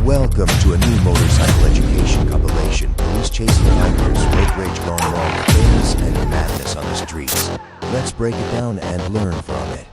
Welcome to a new motorcycle education compilation. Police chasing bikers, road rage gone wrong, chaos and madness on the streets. Let's break it down and learn from it.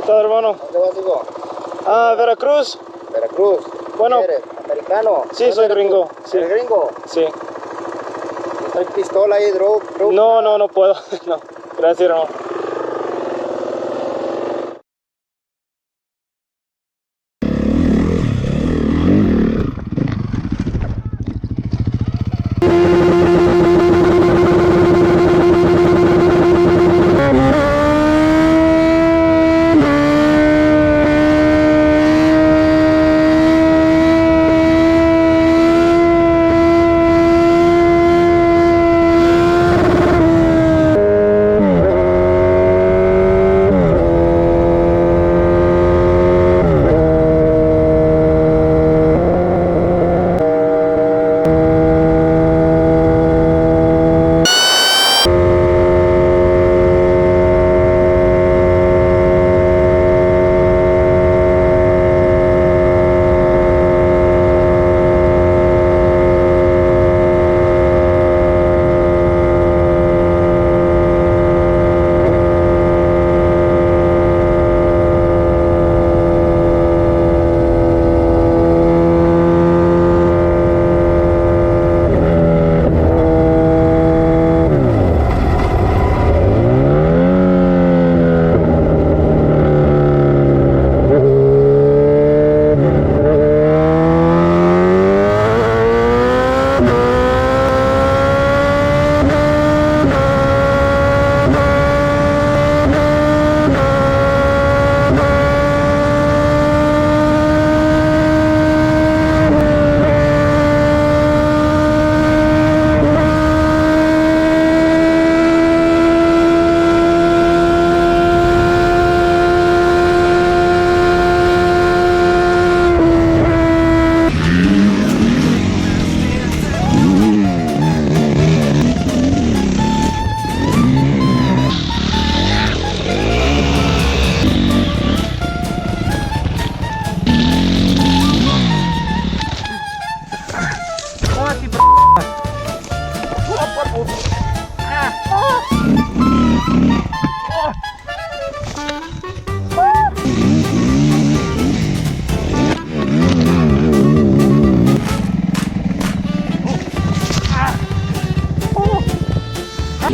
Hermano, ¿dónde vas, hijo? ah, Veracruz. Veracruz. Bueno, ¿Eres americano? Sí, soy gringo. Sí. ¿Eres gringo? Sí. ¿Traes pistola ahí, droga? No puedo. No, gracias, hermano.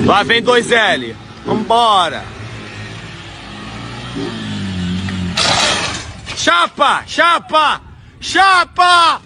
Lá vem 2L. Vambora. Chapa! Chapa! Chapa!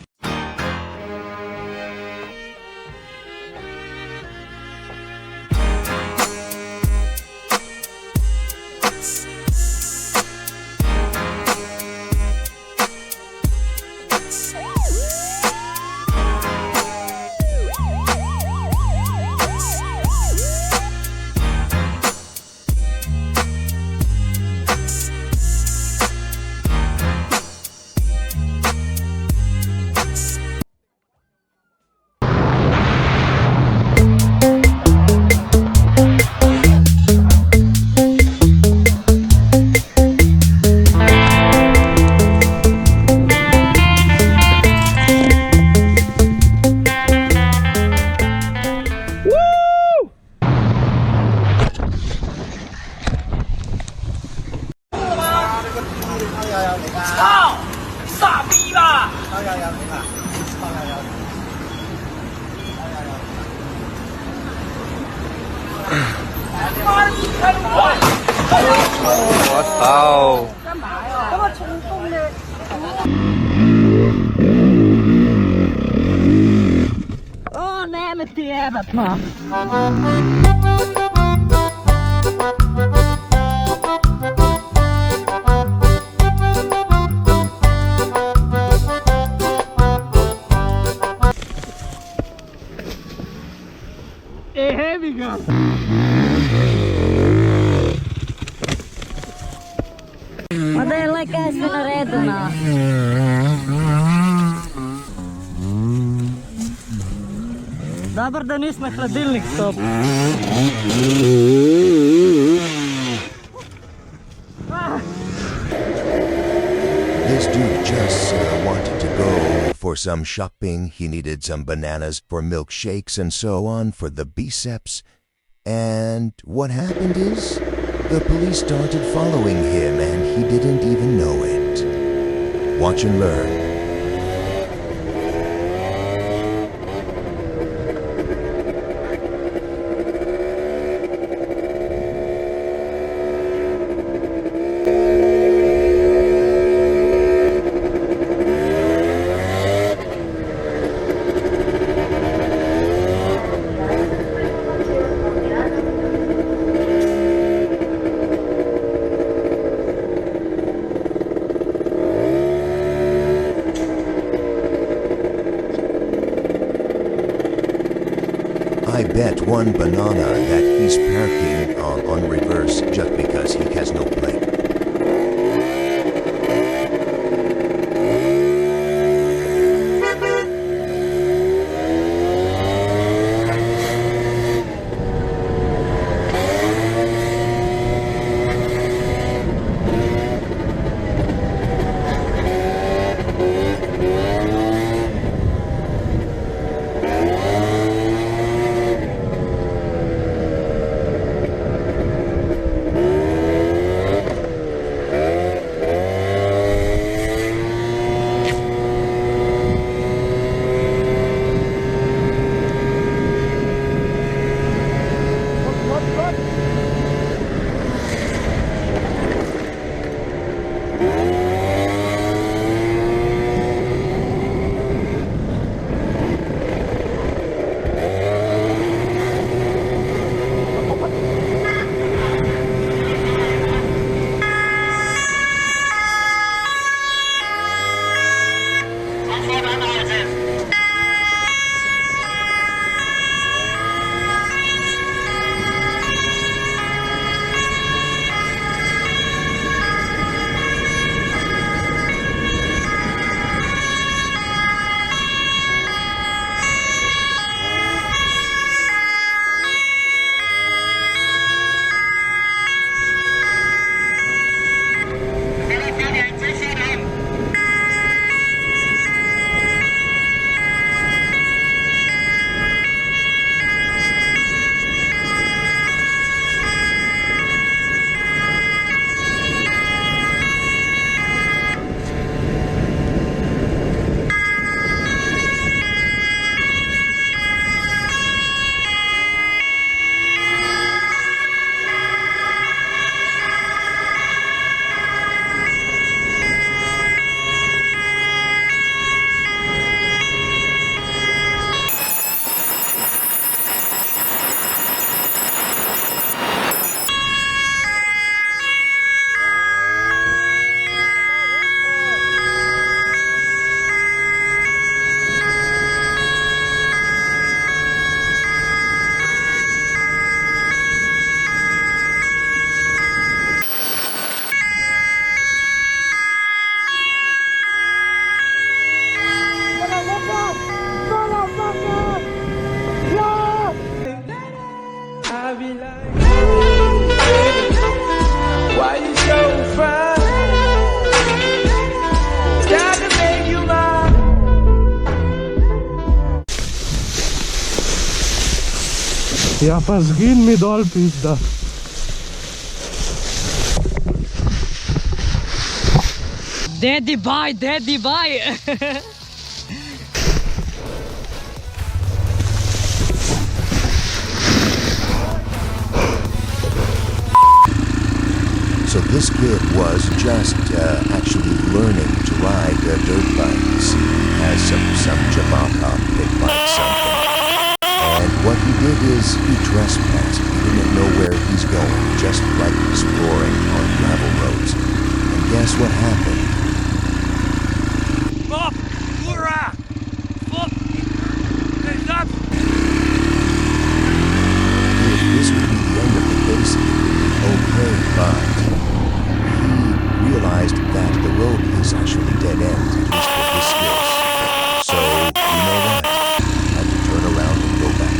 Åh nej men det är det man. Here we go. Madela kasi na redo na. Добър да не сме хладилник, стоп. This dude just wanted to go for some shopping. He needed some bananas for milkshakes and so on for the biceps. And what happened is, the police started following him and he didn't even know it. Watch and learn. I bet one banana that he's parking on reverse just because he has no plate. Ja pa zgin mi dol, pizda. Daddy bye, daddy bye. This kid was just actually learning to ride a dirt bike. He has some Jamaica pit bike something. And what he did is he trespassed. He didn't know where he's going, just like exploring on gravel roads. And guess what happened? Stop! Hurrah! Stop! Stop! If this would be the end of the case, it would be okay, but he realized that the road is actually dead end, at least with his skills. So, you know what? He had to turn around and go back.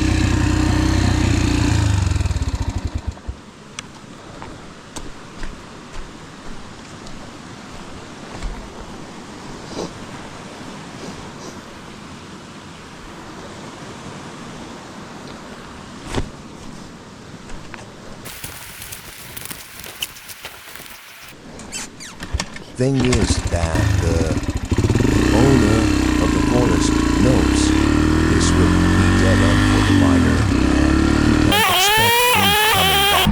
Thing is that the owner of the forest knows this would be dead end for the miner, and he can expect him coming back.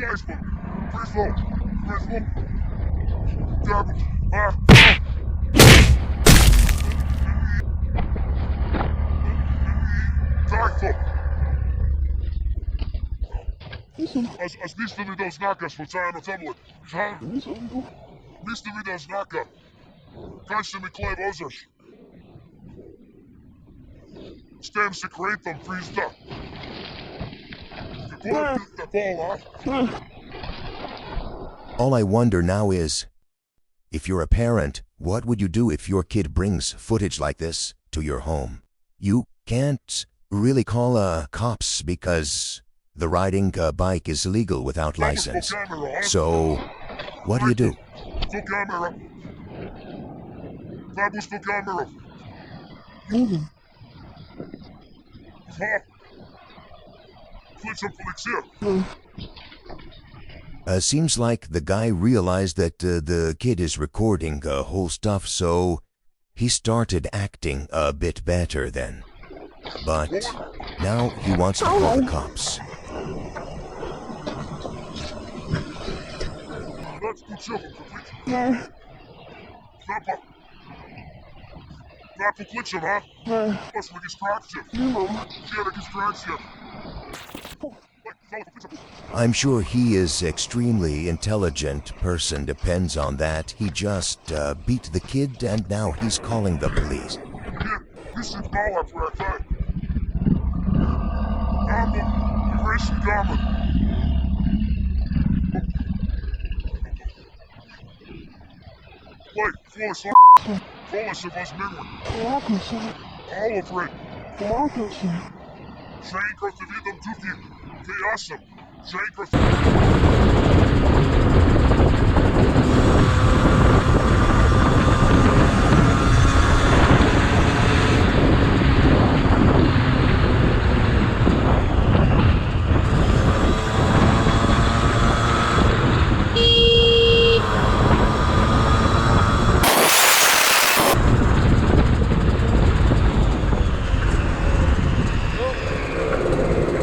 Guys, please look. Damn it. Als nisto video znaka slučajno tamo. Nisto video znaka. Kaj se mi kle vozaš? S tem sekretom pizda. All I wonder now is, if you're a parent, what would you do if your kid brings footage like this to your home? You can't really call cops because the riding a bike is illegal without license. So, what do you do? Full camera. Vamos full camera. Seems like the guy realized that the kid is recording whole stuff, so he started acting a bit better then. But now he wants to call the cops. I'm sure he is extremely intelligent person, depends on that. He just beat the kid and now he's calling the police.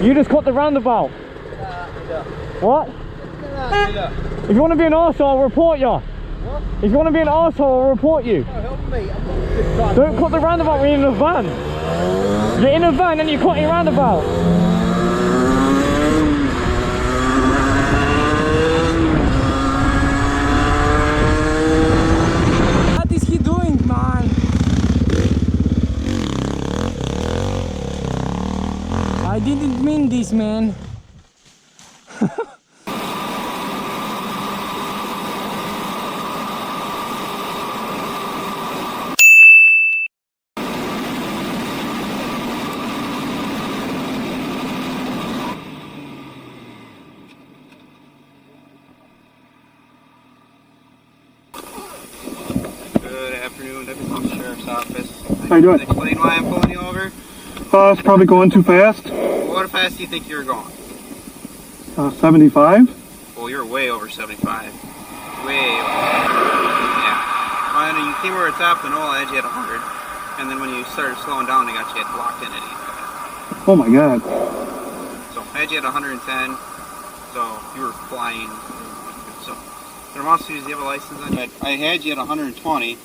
You just cut the roundabout. What? If you want to be an arsehole, I'll report you. What? If you want to be an arsehole, I'll report you. Oh, help me. Don't cut the roundabout when you're in a van. You're in a van and you're cutting your roundabout. What is he doing, man? I didn't mean this, man. Good afternoon, Deputy Sheriff's Office. How you doing? Explain why I'm pulling you over. It's probably going too fast. What fast do you think you're going? 75. Well, you're way over 75. Way over. Yeah. Well, you came over the top of the knoll edge, you had 100. And then when you started slowing down, they got you locked in at 85. Oh my god. So had you at 110, so you were flying. So, do you have a license on you? I had you at 120,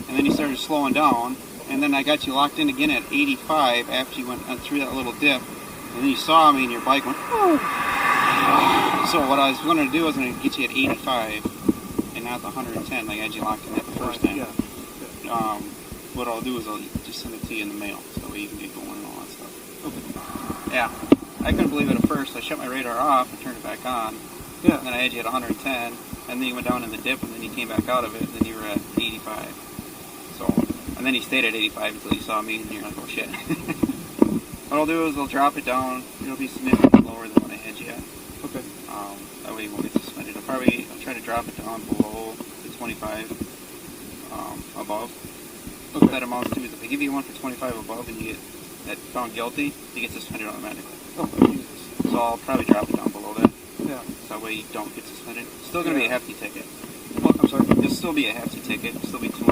and then you started slowing down, and then I got you locked in again at 85 after you went through that little dip, and then you saw me and your bike went, oh. So what I was going to do was going to get you at 85, and not the 110 like I had you locked in at the first time. What I'll do is I'll just send it to you in the mail, so that way you can get going and all that stuff. Okay. Yeah. I couldn't believe it at first. I shut my radar off and turned it back on. Yeah. And then I had you at 110, and then you went down in the dip, and then you came back out of it, and then you were at 85. So, and then you stayed at 85 until you saw me, and you're like, oh shit. What I'll do is I'll drop it down. It'll be significantly lower than what I had you at. Okay. That way you won't get suspended. I'll try to drop it down below the 25 above. Okay. What that amounts to is if I give you one for 25 above and you get that found guilty, you get suspended automatically. Oh, Jesus. So I'll probably drop it down below that. Yeah. So that way you don't get suspended. It's still going to be a hefty ticket. Well, I'm sorry. It'll still be a hefty ticket. It'll still be $200.